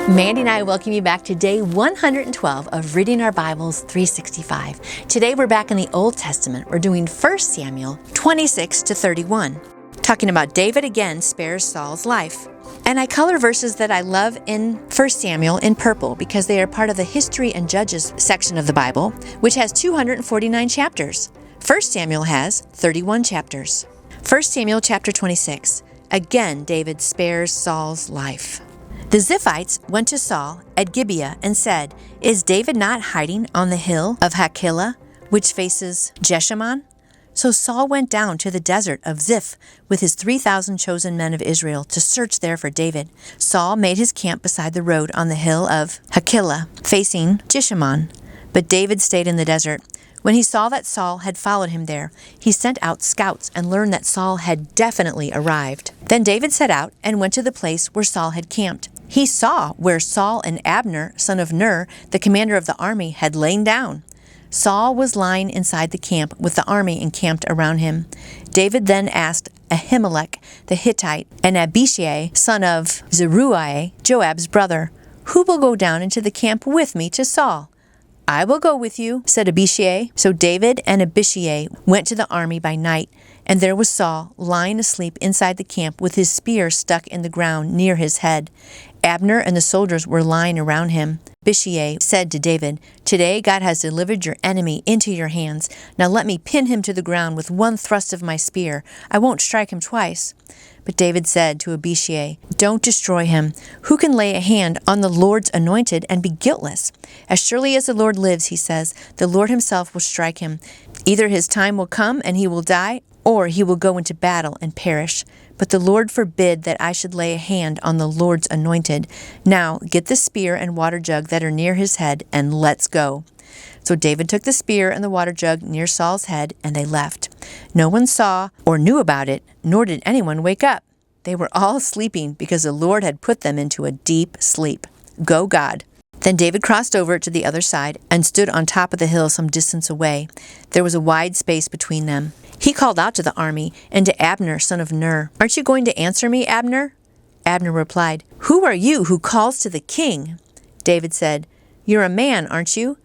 Mandy and I welcome you back to day 112 of Reading Our Bibles 365. Today we're back in the Old Testament. We're doing 1 Samuel 26 to 31, talking about David again spares Saul's life. And I color verses that I love in 1 Samuel in purple because they are part of the History and Judges section of the Bible, which has 249 chapters. 1 Samuel has 31 chapters. 1 Samuel chapter 26. Again, David spares Saul's life. The Ziphites went to Saul at Gibeah and said, "Is David not hiding on the hill of Hakilah, which faces Jeshimon?" So Saul went down to the Desert of Ziph with his 3,000 chosen men of Israel to search there for David. Saul made his camp beside the road on the hill of Hakilah, facing Jeshimon. But David stayed in the desert. When he saw that Saul had followed him there, he sent out scouts and learned that Saul had definitely arrived. Then David set out and went to the place where Saul had camped. He saw where Saul and Abner, son of Ner, the commander of the army, had lain down. Saul was lying inside the camp with the army encamped around him. David then asked Ahimelech the Hittite and Abishai, son of Zeruiah, Joab's brother, "Who will go down into the camp with me to Saul?" "I will go with you," said Abishai. So David and Abishai went to the army by night, and there was Saul lying asleep inside the camp with his spear stuck in the ground near his head. Abner and the soldiers were lying around him. Abishai said to David, "Today God has delivered your enemy into your hands. Now let me pin him to the ground with one thrust of my spear. I won't strike him twice." But David said to Abishai, "Don't destroy him. Who can lay a hand on the Lord's anointed and be guiltless? As surely as the Lord lives," he says, "the Lord himself will strike him. Either his time will come and he will die, or he will go into battle and perish. But the Lord forbid that I should lay a hand on the Lord's anointed. Now get the spear and water jug that are near his head, and let's go." So David took the spear and the water jug near Saul's head, and they left. No one saw or knew about it, nor did anyone wake up. They were all sleeping because the Lord had put them into a deep sleep. Go God. Then David crossed over to the other side and stood on top of the hill some distance away. There was a wide space between them. He called out to the army and to Abner, son of Ner, "Aren't you going to answer me, Abner?" Abner replied, "Who are you who calls to the king?" David said, "You're a man, aren't you?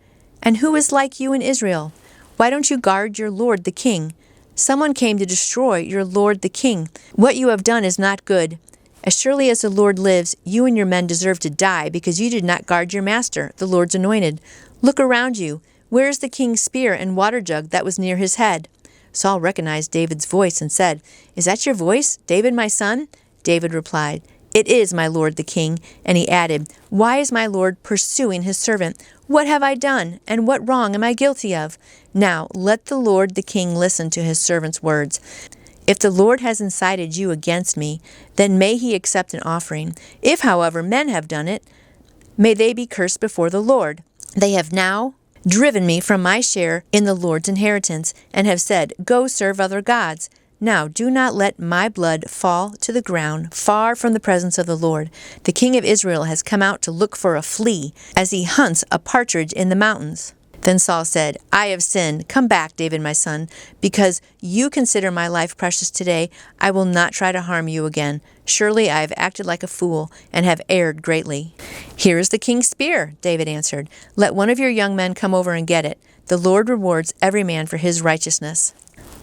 And who is like you in Israel? Why don't you guard your lord the king? Someone came to destroy your lord the king. What you have done is not good. As surely as the Lord lives, you and your men deserve to die because you did not guard your master, the Lord's anointed. Look around you. Where is the king's spear and water jug that was near his head?" Saul recognized David's voice and said, "Is that your voice, David, my son?" David replied, "It is, my lord the king." And he added, "Why is my lord pursuing his servant? What have I done, and what wrong am I guilty of? Now let the lord the king listen to his servant's words. If the Lord has incited you against me, then may he accept an offering. If, however, men have done it, may they be cursed before the Lord. They have now driven me from my share in the Lord's inheritance, and have said, 'Go serve other gods.' Now do not let my blood fall to the ground far from the presence of the Lord. The king of Israel has come out to look for a flea, as he hunts a partridge in the mountains." Then Saul said, "I have sinned. Come back, David, my son. Because you consider my life precious today, I will not try to harm you again. Surely I have acted like a fool and have erred greatly." "Here is the king's spear," David answered. "Let one of your young men come over and get it. The Lord rewards every man for his righteousness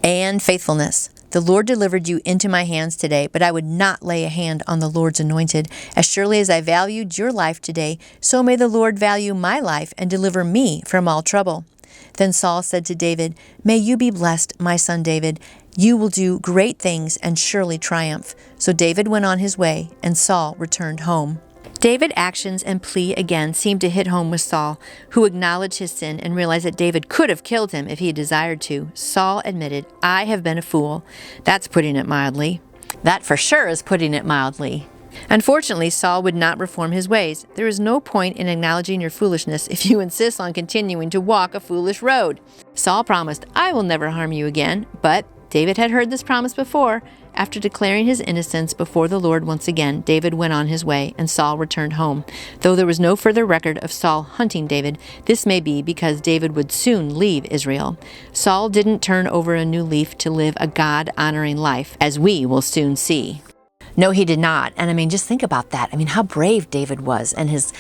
and faithfulness. The Lord delivered you into my hands today, but I would not lay a hand on the Lord's anointed. As surely as I valued your life today, so may the Lord value my life and deliver me from all trouble." Then Saul said to David, "May you be blessed, my son David. You will do great things and surely triumph." So David went on his way, and Saul returned home. David's actions and plea again seemed to hit home with Saul, who acknowledged his sin and realized that David could have killed him if he had desired to. Saul admitted, "I have been a fool." That's putting it mildly. That for sure is putting it mildly. Unfortunately, Saul would not reform his ways. There is no point in acknowledging your foolishness if you insist on continuing to walk a foolish road. Saul promised, "I will never harm you again," but David had heard this promise before. After declaring his innocence before the Lord once again, David went on his way, and Saul returned home. Though there was no further record of Saul hunting David, this may be because David would soon leave Israel. Saul didn't turn over a new leaf to live a God-honoring life, as we will soon see. No, he did not. And I mean, just think about that. I mean, how brave David was and his,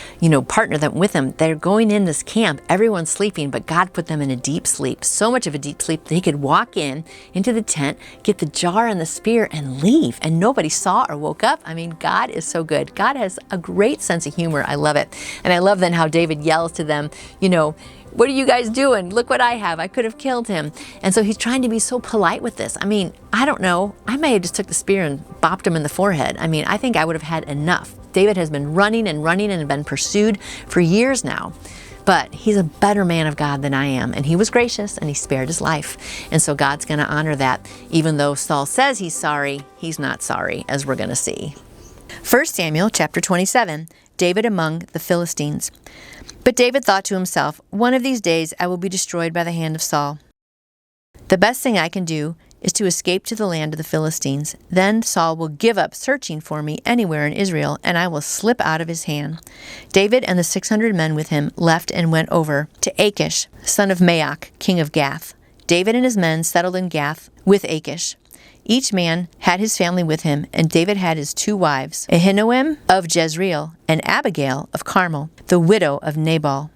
partner that with him. They're going in this camp. Everyone's sleeping, but God put them in a deep sleep. So much of a deep sleep that he could walk into the tent, get the jar and the spear and leave. And nobody saw or woke up. I mean, God is so good. God has a great sense of humor. I love it. And I love then how David yells to them, what are you guys doing? Look what I have. I could have killed him. And so he's trying to be so polite with this. I mean, I don't know. I may have just took the spear and bopped him in the forehead. I mean, I think I would have had enough. David has been running and been pursued for years now. But he's a better man of God than I am. And he was gracious and he spared his life. And so God's going to honor that. Even though Saul says he's sorry, he's not sorry, as we're going to see. 1 Samuel chapter 27, David among the Philistines. But David thought to himself, one of these days I will be destroyed by the hand of Saul. The best thing I can do is to escape to the land of the Philistines. Then Saul will give up searching for me anywhere in Israel, and I will slip out of his hand. David and the 600 men with him left and went over to Achish, son of Maoch, king of Gath. David and his men settled in Gath with Achish. Each man had his family with him, and David had his 2 wives, Ahinoam of Jezreel and Abigail of Carmel, the widow of Nabal.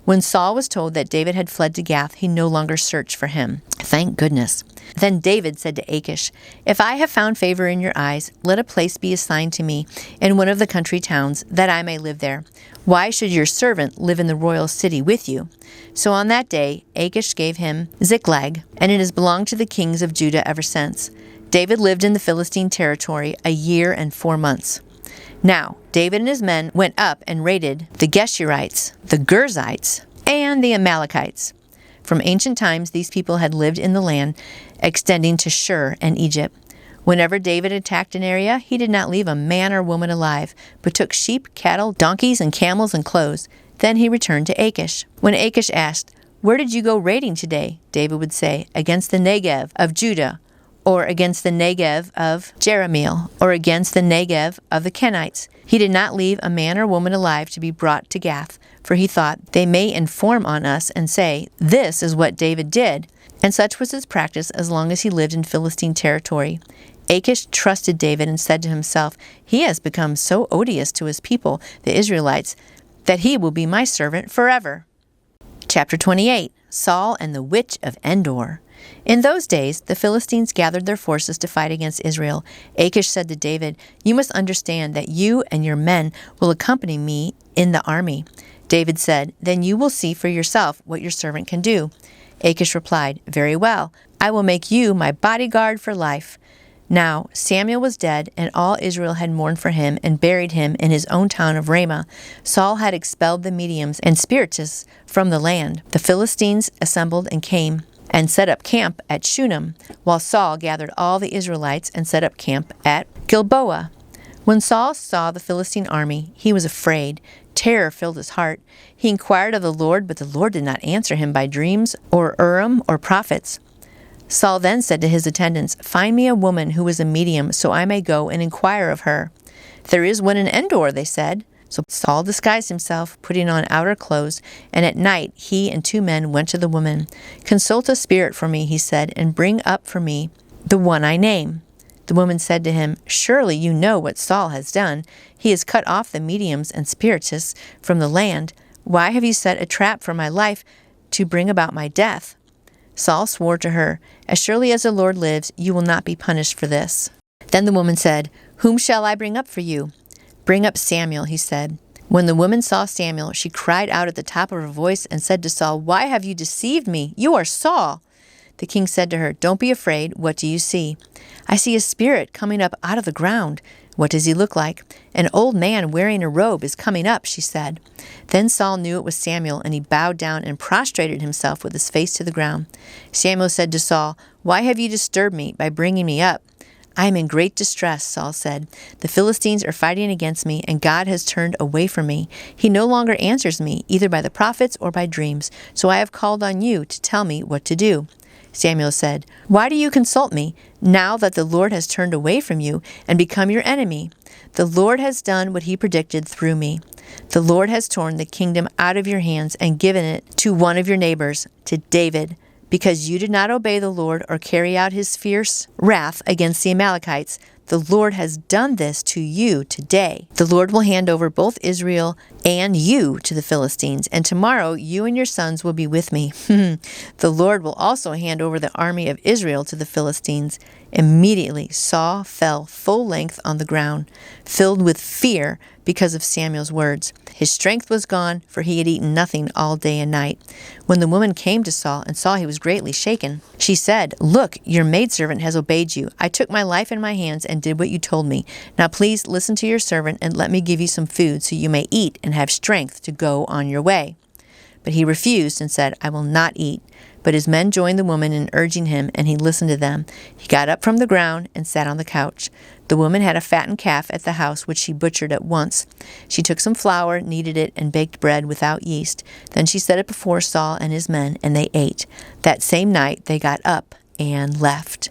When Saul was told that David had fled to Gath, he no longer searched for him. Thank goodness. Then David said to Achish, if I have found favor in your eyes, let a place be assigned to me in one of the country towns, that I may live there. Why should your servant live in the royal city with you? So on that day, Achish gave him Ziklag, and it has belonged to the kings of Judah ever since. David lived in the Philistine territory a year and 4 months. Now, David and his men went up and raided the Geshurites, the Girzites, and the Amalekites. From ancient times, these people had lived in the land extending to Shur and Egypt. Whenever David attacked an area, he did not leave a man or woman alive, but took sheep, cattle, donkeys, and camels and clothes. Then he returned to Achish. When Achish asked, where did you go raiding today? David would say, against the Negev of Judah, or against the Negev of Jerahmeel, or against the Negev of the Kenites. He did not leave a man or woman alive to be brought to Gath, for he thought, they may inform on us and say, this is what David did. And such was his practice as long as he lived in Philistine territory. Achish trusted David and said to himself, he has become so odious to his people, the Israelites, that he will be my servant forever. Chapter 28, Saul and the Witch of Endor. In those days, the Philistines gathered their forces to fight against Israel. Achish said to David, you must understand that you and your men will accompany me in the army. David said, then you will see for yourself what your servant can do. Achish replied, very well, I will make you my bodyguard for life. Now Samuel was dead, and all Israel had mourned for him and buried him in his own town of Ramah. Saul had expelled the Mediums and Spiritists from the land. The Philistines assembled and came and set up camp at Shunem, while Saul gathered all the Israelites and set up camp at Gilboa. When Saul saw the Philistine army, he was afraid. Terror filled his heart. He inquired of the Lord, but the Lord did not answer him by dreams or Urim or prophets. Saul then said to his attendants, find me a woman who is a medium, so I may go and inquire of her. There is one in Endor, they said. So Saul disguised himself, putting on outer clothes, and at night he and 2 men went to the woman. Consult a spirit for me, he said, and bring up for me the one I name. The woman said to him, surely you know what Saul has done. He has cut off the mediums and spiritists from the land. Why have you set a trap for my life to bring about my death? Saul swore to her, as surely as the Lord lives, you will not be punished for this. Then the woman said, whom shall I bring up for you? Bring up Samuel, he said. When the woman saw Samuel, she cried out at the top of her voice and said to Saul, why have you deceived me? You are Saul. The king said to her, don't be afraid. What do you see? I see a spirit coming up out of the ground. What does he look like? An old man wearing a robe is coming up, she said. Then Saul knew it was Samuel, and he bowed down and prostrated himself with his face to the ground. Samuel said to Saul, why have you disturbed me by bringing me up? I am in great distress, Saul said. The Philistines are fighting against me, and God has turned away from me. He no longer answers me, either by the prophets or by dreams. So I have called on you to tell me what to do. Samuel said, why do you consult me, now that the Lord has turned away from you and become your enemy? The Lord has done what he predicted through me. The Lord has torn the kingdom out of your hands and given it to one of your neighbors, to David, because you did not obey the Lord or carry out his fierce wrath against the Amalekites. The Lord has done this to you today. The Lord will hand over both Israel and you to the Philistines, and tomorrow you and your sons will be with me. The Lord will also hand over the army of Israel to the Philistines. Immediately Saul fell full length on the ground, filled with fear because of Samuel's words. His strength was gone, for he had eaten nothing all day and night. When the woman came to Saul and saw he was greatly shaken, she said, "Look, your maidservant has obeyed you. I took my life in my hands and did what you told me. Now please listen to your servant and let me give you some food so you may eat and have strength to go on your way." But he refused and said, "I will not eat." But his men joined the woman in urging him, and he listened to them. He got up from the ground and sat on the couch. The woman had a fattened calf at the house, which she butchered at once. She took some flour, kneaded it, and baked bread without yeast. Then she set it before Saul and his men, and they ate. That same night they got up and left.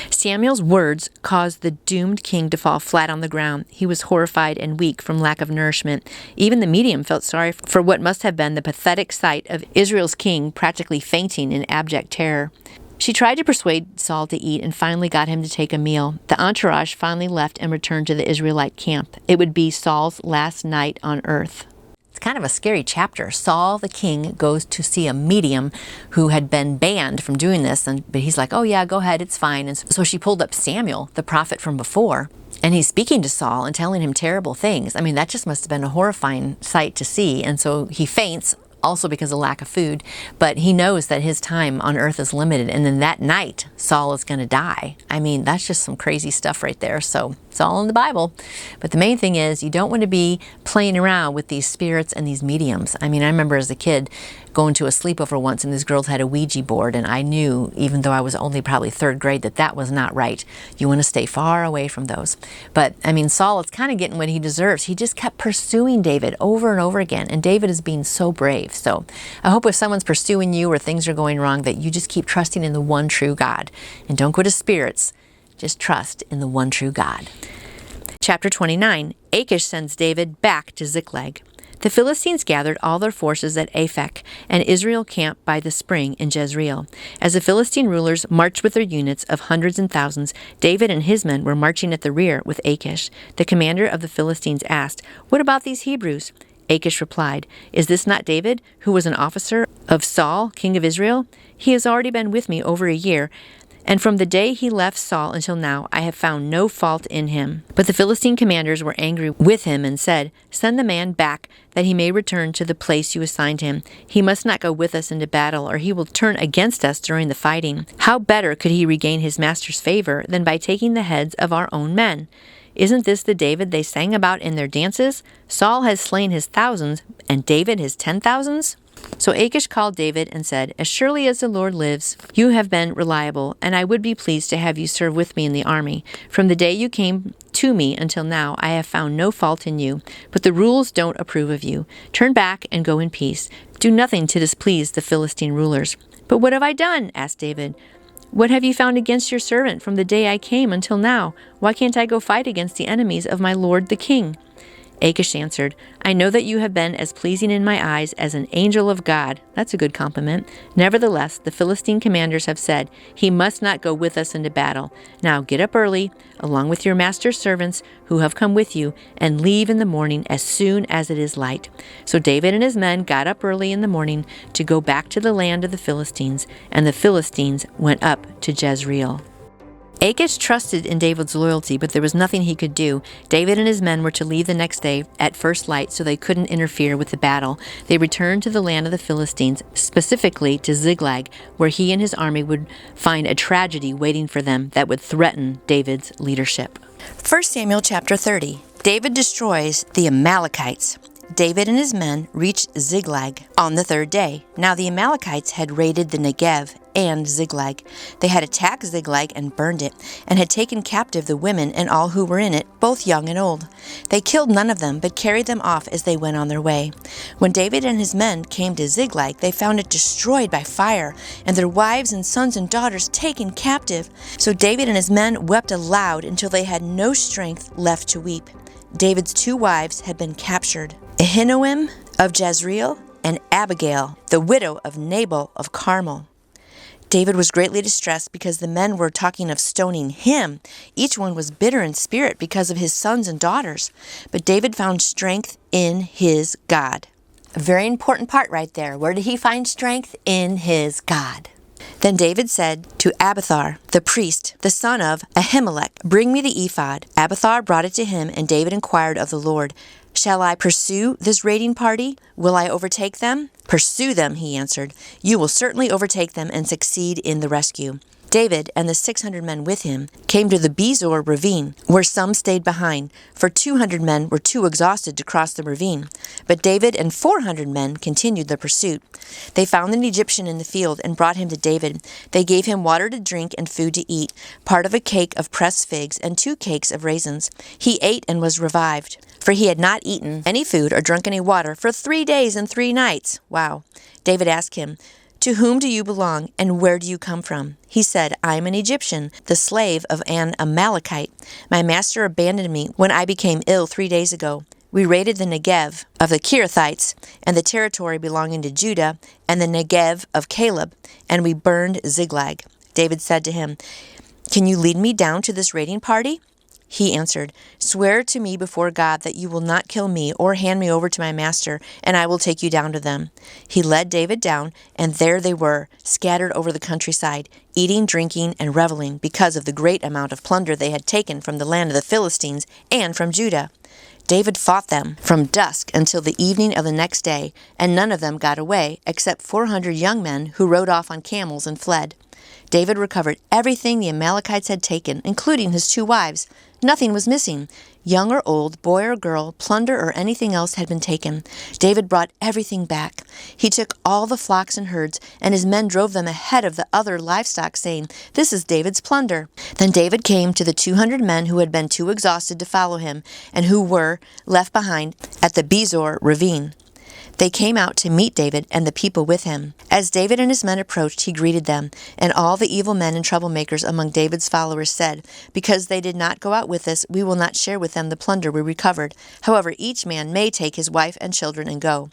Samuel's words caused the doomed king to fall flat on the ground. He was horrified and weak from lack of nourishment. Even the medium felt sorry for what must have been the pathetic sight of Israel's king practically fainting in abject terror. She tried to persuade Saul to eat and finally got him to take a meal. The entourage finally left and returned to the Israelite camp. It would be Saul's last night on earth. It's kind of a scary chapter. Saul, the king, goes to see a medium who had been banned from doing this, but he's like, "Oh yeah, go ahead, it's fine." And so she pulled up Samuel, the prophet from before, and he's speaking to Saul and telling him terrible things. I mean, that just must have been a horrifying sight to see. And so he faints, also because of lack of food, but he knows that his time on earth is limited, and then that night Saul is going to die. I mean, that's just some crazy stuff right there. So it's all in the Bible. But the main thing is, you don't want to be playing around with these spirits and these mediums. I mean, I remember as a kid going to a sleepover once, and these girls had a Ouija board, and I knew, even though I was only probably third grade, that that was not right. You want to stay far away from those. But I mean, Saul is kind of getting what he deserves. He just kept pursuing David over and over again, and David is being so brave. So I hope if someone's pursuing you or things are going wrong, that you just keep trusting in the one true God, and don't go to spirits. Just trust in the one true God. Chapter 29, Achish sends David back to Ziklag. The Philistines gathered all their forces at Aphek, and Israel camped by the spring in Jezreel. As the Philistine rulers marched with their units of hundreds and thousands, David and his men were marching at the rear with Achish. The commander of the Philistines asked, "What about these Hebrews?" Achish replied, "Is this not David, who was an officer of Saul, king of Israel? He has already been with me over a year, and from the day he left Saul until now, I have found no fault in him." But the Philistine commanders were angry with him and said, "Send the man back, that he may return to the place you assigned him. He must not go with us into battle, or he will turn against us during the fighting. How better could he regain his master's favor than by taking the heads of our own men? Isn't this the David they sang about in their dances? Saul has slain his thousands, and David his 10,000s?" So Achish called David and said, "As surely as the Lord lives, you have been reliable, and I would be pleased to have you serve with me in the army. From the day you came to me until now, I have found no fault in you, but the rules don't approve of you. Turn back and go in peace. Do nothing to displease the Philistine rulers." "But what have I done?" asked David. "What have you found against your servant from the day I came until now? Why can't I go fight against the enemies of my lord the king?" Achish answered, "I know that you have been as pleasing in my eyes as an angel of God." That's a good compliment. "Nevertheless, the Philistine commanders have said, 'He must not go with us into battle.' Now get up early, along with your master's servants who have come with you, and leave in the morning as soon as it is light." So David and his men got up early in the morning to go back to the land of the Philistines, and the Philistines went up to Jezreel. Achish trusted in David's loyalty, but there was nothing he could do. David and his men were to leave the next day at first light, so they couldn't interfere with the battle. They returned to the land of the Philistines, specifically to Ziklag, where he and his army would find a tragedy waiting for them that would threaten David's leadership. 1 Samuel chapter 30. David destroys the Amalekites. David and his men reached Ziklag on the third day. Now the Amalekites had raided the Negev and Ziklag. They had attacked Ziklag and burned it, and had taken captive the women and all who were in it, both young and old. They killed none of them, but carried them off as they went on their way. When David and his men came to Ziklag, they found it destroyed by fire, and their wives and sons and daughters taken captive. So David and his men wept aloud until they had no strength left to weep. David's 2 wives had been captured, Ahinoam of Jezreel and Abigail, the widow of Nabal of Carmel. David was greatly distressed because the men were talking of stoning him. Each one was bitter in spirit because of his sons and daughters. But David found strength in his God. A very important part right there. Where did he find strength? In his God. Then David said to Abiathar, the priest, the son of Ahimelech, "Bring me the ephod." Abiathar brought it to him, and David inquired of the Lord, "Shall I pursue this raiding party? Will I overtake them?" "Pursue them," he answered. "You will certainly overtake them and succeed in the rescue." David and the 600 men with him came to the Besor ravine, where some stayed behind, for 200 men were too exhausted to cross the ravine. But David and 400 men continued the pursuit. They found an Egyptian in the field and brought him to David. They gave him water to drink and food to eat, part of a cake of pressed figs and 2 cakes of raisins. He ate and was revived, for he had not eaten any food or drunk any water for 3 days and 3 nights. Wow. David asked him, "To whom do you belong, and where do you come from?" He said, "I am an Egyptian, the slave of an Amalekite. My master abandoned me when I became ill 3 days ago. We raided the Negev of the Kerethites and the territory belonging to Judah and the Negev of Caleb, and we burned Ziklag." David said to him, "Can you lead me down to this raiding party?" He answered, "Swear to me before God that you will not kill me or hand me over to my master, and I will take you down to them." He led David down, and there they were, scattered over the countryside, eating, drinking, and reveling because of the great amount of plunder they had taken from the land of the Philistines and from Judah. David fought them from dusk until the evening of the next day, and none of them got away, except 400 young men who rode off on camels and fled. David recovered everything the Amalekites had taken, including his 2 wives. Nothing was missing. Young or old, boy or girl, plunder or anything else had been taken. David brought everything back. He took all the flocks and herds, and his men drove them ahead of the other livestock, saying, "This is David's plunder." Then David came to the 200 men who had been too exhausted to follow him, and who were left behind at the Besor ravine. They came out to meet David and the people with him. As David and his men approached, he greeted them, and all the evil men and troublemakers among David's followers said, "Because they did not go out with us, we will not share with them the plunder we recovered. However, each man may take his wife and children and go."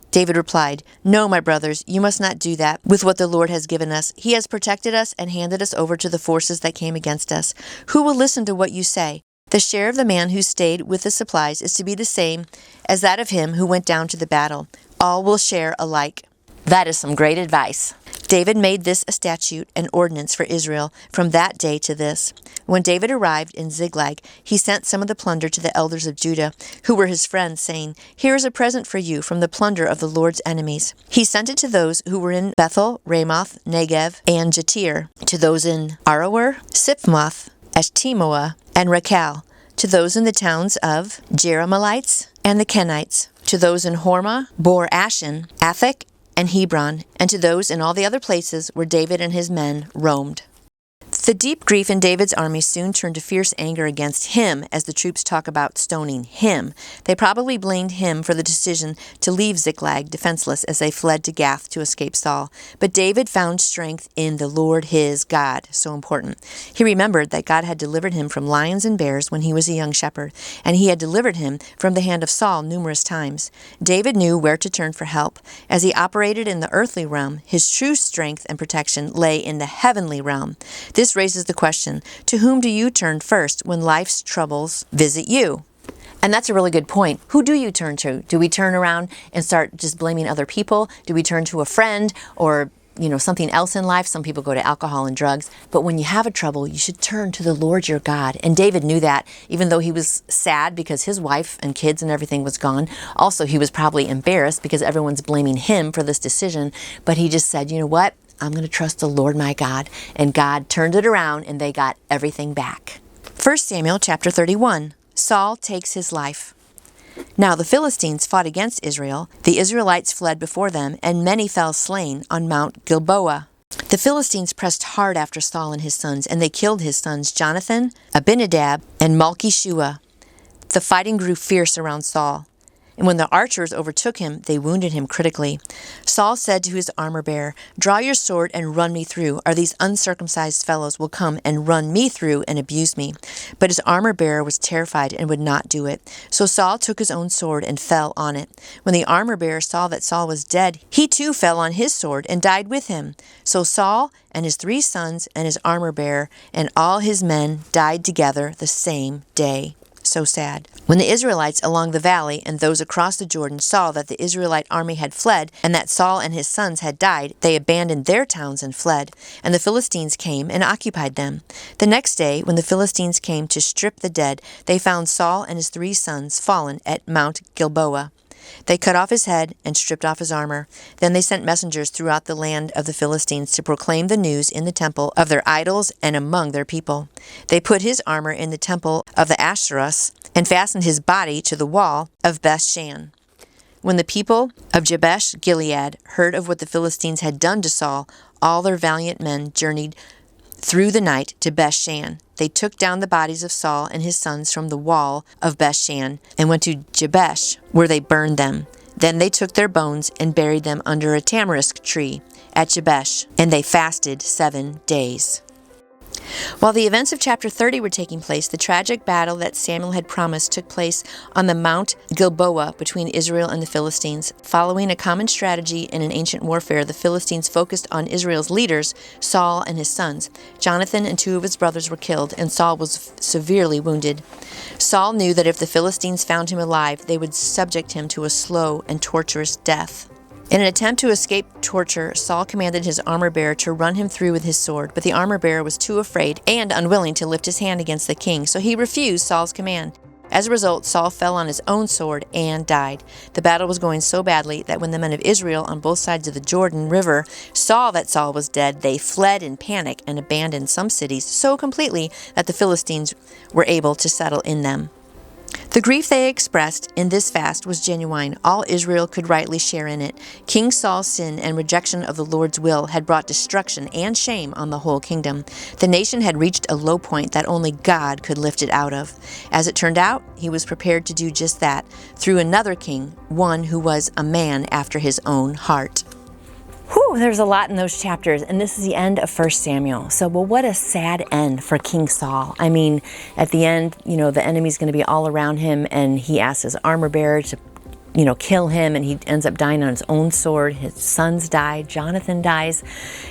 David replied, "No, my brothers, you must not do that with what the Lord has given us. He has protected us and handed us over to the forces that came against us. Who will listen to what you say? The share of the man who stayed with the supplies is to be the same as that of him who went down to the battle. All will share alike." That is some great advice. David made this a statute and ordinance for Israel from that day to this. When David arrived in Ziklag, he sent some of the plunder to the elders of Judah, who were his friends, saying, "Here is a present for you from the plunder of the Lord's enemies." He sent it to those who were in Bethel, Ramoth, Negev, and Jatir, to those in Aroer, Siphmoth, Eshtemoa, and Rakal, to those in the towns of Jerahmeelites and the Kenites, to those in Hormah, Bor Ashan, Athak, and Hebron, and to those in all the other places where David and his men roamed. The deep grief in David's army soon turned to fierce anger against him as the troops talk about stoning him. They probably blamed him for the decision to leave Ziklag defenseless as they fled to Gath to escape Saul. But David found strength in the Lord his God. So important. He remembered that God had delivered him from lions and bears when he was a young shepherd, and he had delivered him from the hand of Saul numerous times. David knew where to turn for help. As he operated in the earthly realm, his true strength and protection lay in the heavenly realm. This raises the question, to whom do you turn first when life's troubles visit you? And that's a really good point. Who do you turn to? Do we turn around and start just blaming other people? Do we turn to a friend or something else in life? Some people go to alcohol and drugs. But when you have a trouble, you should turn to the Lord your God. And David knew that, even though he was sad because his wife and kids and everything was gone. Also, he was probably embarrassed because everyone's blaming him for this decision. But he just said, you know what? I'm going to trust the Lord my God. And God turned it around and they got everything back. 1 Samuel chapter 31. Saul takes his life. Now the Philistines fought against Israel. The Israelites fled before them, and many fell slain on Mount Gilboa. The Philistines pressed hard after Saul and his sons, and they killed his sons Jonathan, Abinadab, and Malchishua. The fighting grew fierce around Saul. And when the archers overtook him, they wounded him critically. Saul said to his armor-bearer, "Draw your sword and run me through, or these uncircumcised fellows will come and run me through and abuse me." But his armor-bearer was terrified and would not do it. So Saul took his own sword and fell on it. When the armor-bearer saw that Saul was dead, he too fell on his sword and died with him. So Saul and his 3 sons and his armor-bearer and all his men died together the same day. So sad. When the Israelites along the valley and those across the Jordan saw that the Israelite army had fled and that Saul and his sons had died, they abandoned their towns and fled. And the Philistines came and occupied them. The next day, when the Philistines came to strip the dead, they found Saul and his 3 sons fallen at Mount Gilboa. They cut off his head and stripped off his armor. Then they sent messengers throughout the land of the Philistines to proclaim the news in the temple of their idols and among their people. They put his armor in the temple of the Asherahs and fastened his body to the wall of Bethshan. When the people of Jabesh Gilead heard of what the Philistines had done to Saul, all their valiant men journeyed through the night to Bethshan. They took down the bodies of Saul and his sons from the wall of Bethshan and went to Jabesh, where they burned them. Then they took their bones and buried them under a tamarisk tree at Jabesh, and they fasted 7 days. While the events of chapter 30 were taking place, the tragic battle that Samuel had promised took place on the Mount Gilboa between Israel and the Philistines. Following a common strategy in an ancient warfare, the Philistines focused on Israel's leaders, Saul and his sons. Jonathan and 2 of his brothers were killed, and Saul was severely wounded. Saul knew that if the Philistines found him alive, they would subject him to a slow and torturous death. In an attempt to escape torture, Saul commanded his armor-bearer to run him through with his sword, but the armor-bearer was too afraid and unwilling to lift his hand against the king, so he refused Saul's command. As a result, Saul fell on his own sword and died. The battle was going so badly that when the men of Israel on both sides of the Jordan River saw that Saul was dead, they fled in panic and abandoned some cities so completely that the Philistines were able to settle in them. The grief they expressed in this fast was genuine. All Israel could rightly share in it. King Saul's sin and rejection of the Lord's will had brought destruction and shame on the whole kingdom. The nation had reached a low point that only God could lift it out of. As it turned out, he was prepared to do just that through another king, one who was a man after his own heart. Whew, there's a lot in those chapters, and this is the end of 1 Samuel. So, well, what a sad end for King Saul. I mean, at the end, the enemy's going to be all around him, and he asks his armor-bearer to, kill him, and he ends up dying on his own sword. His sons die. Jonathan dies.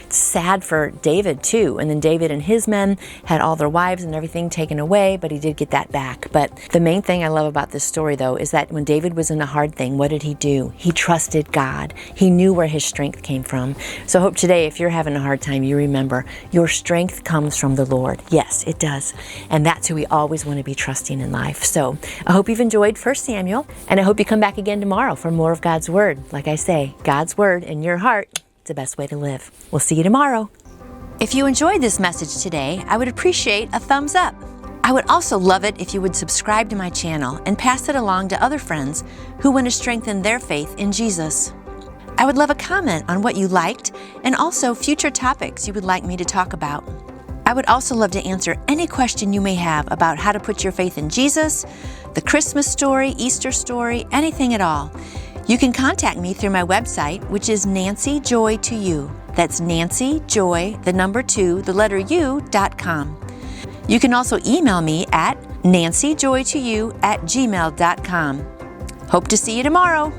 It's sad for David, too. And then David and his men had all their wives and everything taken away, but he did get that back. But the main thing I love about this story, though, is that when David was in a hard thing, what did he do? He trusted God. He knew where his strength came from. So I hope today, if you're having a hard time, you remember your strength comes from the Lord. Yes, it does. And that's who we always want to be trusting in life. So I hope you've enjoyed 1 Samuel, and I hope you come back again tomorrow for more of God's Word. Like I say, God's Word in your heart, it's the best way to live. We'll see you tomorrow. If you enjoyed this message today, I would appreciate a thumbs up. I would also love it if you would subscribe to my channel and pass it along to other friends who want to strengthen their faith in Jesus. I would love a comment on what you liked and also future topics you would like me to talk about. I would also love to answer any question you may have about how to put your faith in Jesus, the Christmas story, Easter story, anything at all. You can contact me through my website, which is nancyjoy2u. That's nancyjoy, 2u.com. You can also email me at nancyjoy2u@gmail.com. Hope to see you tomorrow.